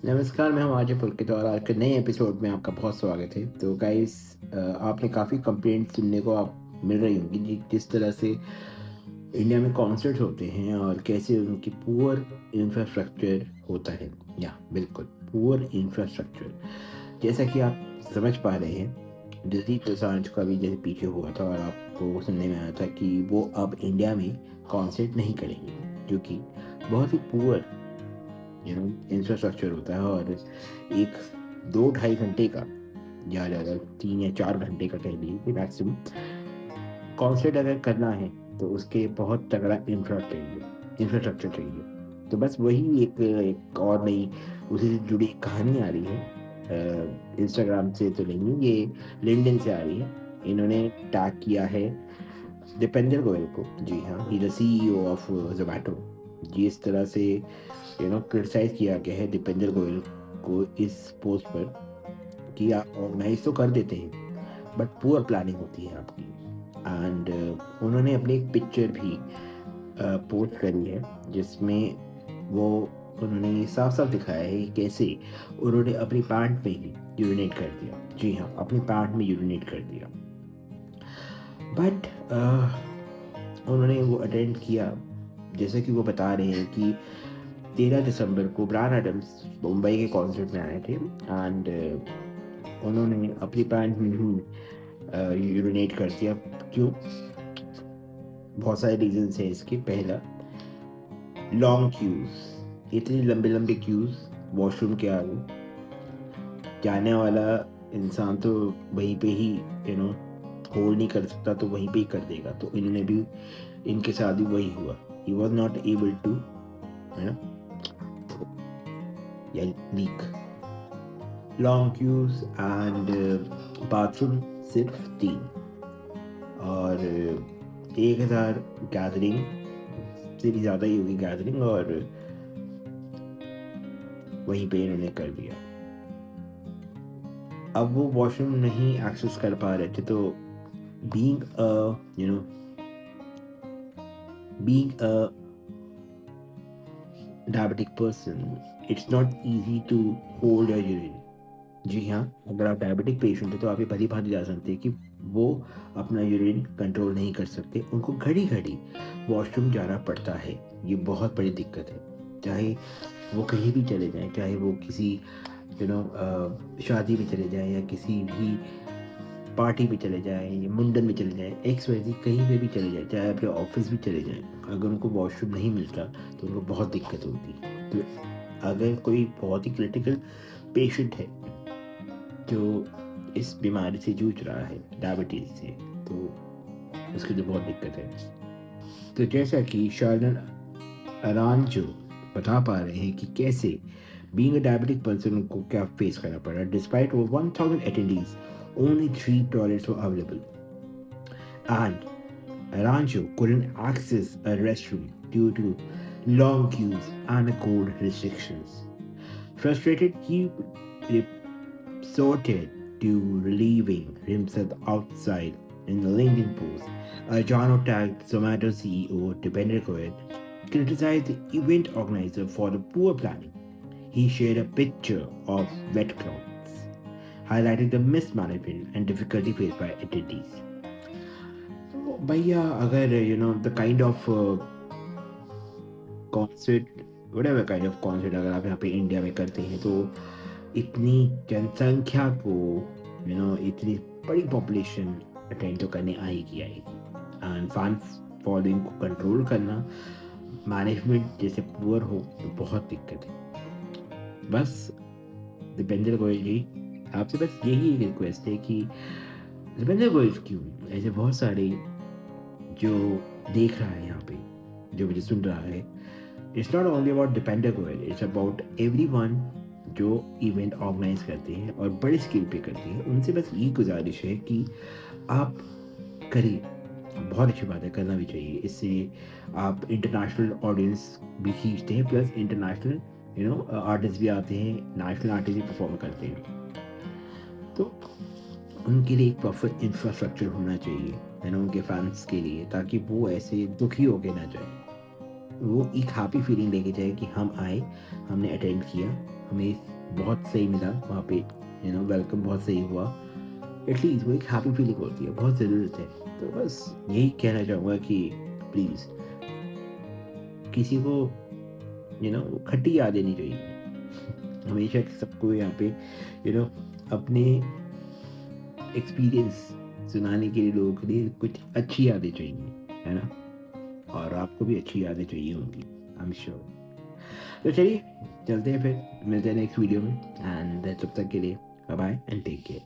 नमस्कार, मैं हूँ आजिफ पुलकित और आज के नए एपिसोड में आपका बहुत स्वागत है। तो गाइस आपने काफ़ी कंप्लेंट सुनने को आप मिल रही होंगी जिस तरह से इंडिया में कॉन्सर्ट्स होते हैं और कैसे उनकी पुअर इंफ्रास्ट्रक्चर होता है। या बिल्कुल पुअर इंफ्रास्ट्रक्चर। जैसा कि आप समझ पा रहे हैं, दिलजीत दोसांझ का भी जैसे पीछे हुआ था और आपको सुनने में आया था कि वो अब इंडिया में कॉन्सर्ट नहीं करेंगे, जो कि बहुत ही पुअर इंफ्रास्ट्रक्चर होता है। और एक 2 ढाई घंटे का या ज़्यादा 3 या 4 घंटे का कह लीजिए कि मैक्सिमम कॉन्सर्ट अगर करना है तो उसके बहुत तगड़ा इंफ्रास्ट्रक्चर चाहिए। तो बस वही एक और नई उसी से जुड़ी एक कहानी आ रही है। इंस्टाग्राम से तो नहीं, ये लिंक्डइन से आ रही है। इन्होंने टैग किया है दीपेंद्र गोयल को। जी हाँ, ही द सीईओ ऑफ जोमैटो। जिस तरह से क्रिटिसाइज किया गया है दीपेंद्र गोयल को इस पोस्ट पर कि आप ऑर्गेनाइज तो कर देते हैं बट पुअर प्लानिंग होती है आपकी। एंड उन्होंने अपनी एक पिक्चर भी पोस्ट करी है जिसमें वो उन्होंने ये साफ साफ दिखाया है कि कैसे उन्होंने अपनी पैंट में ही यूरिनेट कर दिया। जी हाँ, अपनी पैंट में यूरिनेट कर दिया। बट उन्होंने वो अटेंड किया, जैसे कि वो बता रहे हैं कि 13 दिसंबर को ब्रायन एडम्स मुंबई के कॉन्सर्ट में आए थे एंड उन्होंने अपनी पैंट में ही यूरिनेट कर दिया। क्यों? बहुत सारे रीजंस हैं इसके। पहला, लॉन्ग क्यूज, इतनी लंबे लंबे क्यूज वॉशरूम के आगे। जाने वाला इंसान तो वहीं पे ही होल्ड नहीं कर सकता, तो वहीं पे ही कर देगा। तो इन्होंने भी, इनके साथ भी वही हुआ। He was not able to या leak. Long queues and bathroom सिर्फ 3 और 1000 गैदरिंग से भी ज़्यादा ही होगी गैदरिंग, और वहीं पे इन्होंने कर दिया। अब वो वॉशरूम नहीं एक्सेस कर पा रहे थे, तो being a diabetic person, it's not easy to hold your urine. जी हाँ, अगर आप डायबिटिक पेशेंट हैं तो आप ये भली भांति जा सकते हैं कि वो अपना यूरिन कंट्रोल नहीं कर सकते, उनको घड़ी घड़ी वॉशरूम जाना पड़ता है। ये बहुत बड़ी दिक्कत है। चाहे वो कहीं भी चले जाएं, चाहे वो किसी शादी में चले जाएं या किसी भी पार्टी में चले जाएं या मुंडन में चले जाएं, एक्स वाई जी कहीं पे भी चले जाएं, चाहे अपने ऑफिस भी चले जाएं, अगर उनको वॉशरूम नहीं मिलता तो उनको बहुत दिक्कत होती है। तो अगर कोई बहुत ही क्रिटिकल पेशेंट है जो इस बीमारी से जूझ रहा है, डायबिटीज से, तो उसकी तो बहुत दिक्कत है। तो जैसा कि शार्लन अरांजो बता पा रहे हैं कि कैसे बीइंग अ डायबिटिक पर्सन उनको क्या फेस करना पड़ रहा है। Despite over 1000 attendees, only 3 toilets were available and Aranjo couldn't access a restroom due to long queues and cold restrictions. Frustrated, he resorted to relieving himself outside. In the LinkedIn post, Arjano tagged Zomato CEO Dipender Goyal, criticized the event organizer for the poor planning. He shared a picture of wet clothes, highlighting the mismanagement and difficulty faced by attendees. तो भैया, अगर the kind of concert, whatever kind of concert अगर आप यहाँ पे India में करते हैं, तो इतनी जनसंख्या को इतनी बड़ी पॉपुलेशन अटेंड तो करने आएगी आएगी। एंड फैन फॉलोइंग को कंट्रोल करना, मैनेजमेंट जैसे पुअर हो तो बहुत दिक्कत है। बस दीपेंद्र गोयल जी, आपसे बस यही एक रिक्वेस्ट है कि दीपेंद्र गोयल क्यों, ऐसे बहुत सारे जो देख रहा है यहाँ पे, जो मुझे सुन रहा है, it's not only about Deepinder Goyal, it's about everyone जो इवेंट ऑर्गेनाइज करते हैं और बड़े स्केल पे करते हैं। उनसे बस ये गुजारिश है कि आप करिए। बहुत अच्छी बात है, करना भी चाहिए। इससे आप इंटरनेशनल ऑडियंस भी खींचते हैं, प्लस इंटरनेशनल आर्टिस्ट भी आते हैं, नेशनल आर्टिस्ट भी परफॉर्म करते हैं। तो उनके लिए एक परफेक्ट इंफ्रास्ट्रक्चर होना चाहिए उनके फैंस के लिए, ताकि वो ऐसे दुखी होके ना जाए। वो एक हैप्पी फीलिंग लेके जाए कि हम आए, हमने अटेंड किया, हमें बहुत सही मिला वहाँ पे, वेलकम बहुत सही हुआ। एटलीस्ट वो एक हैप्पी फीलिंग होती है, बहुत ज़रूरत है। तो बस यही कहना चाहूँगा कि प्लीज़ किसी को खट्टी यादें नहीं चाहिए। हमेशा सबको यहाँ पे अपने एक्सपीरियंस सुनाने के लिए लोगों के लिए कुछ अच्छी यादें चाहिए, है ना? और आपको भी अच्छी यादें चाहिए होंगी, आई एम श्योर। तो चलिए चलते हैं फिर, मिलते हैं नेक्स्ट वीडियो में, एंड तब तक के लिए bye bye and take care.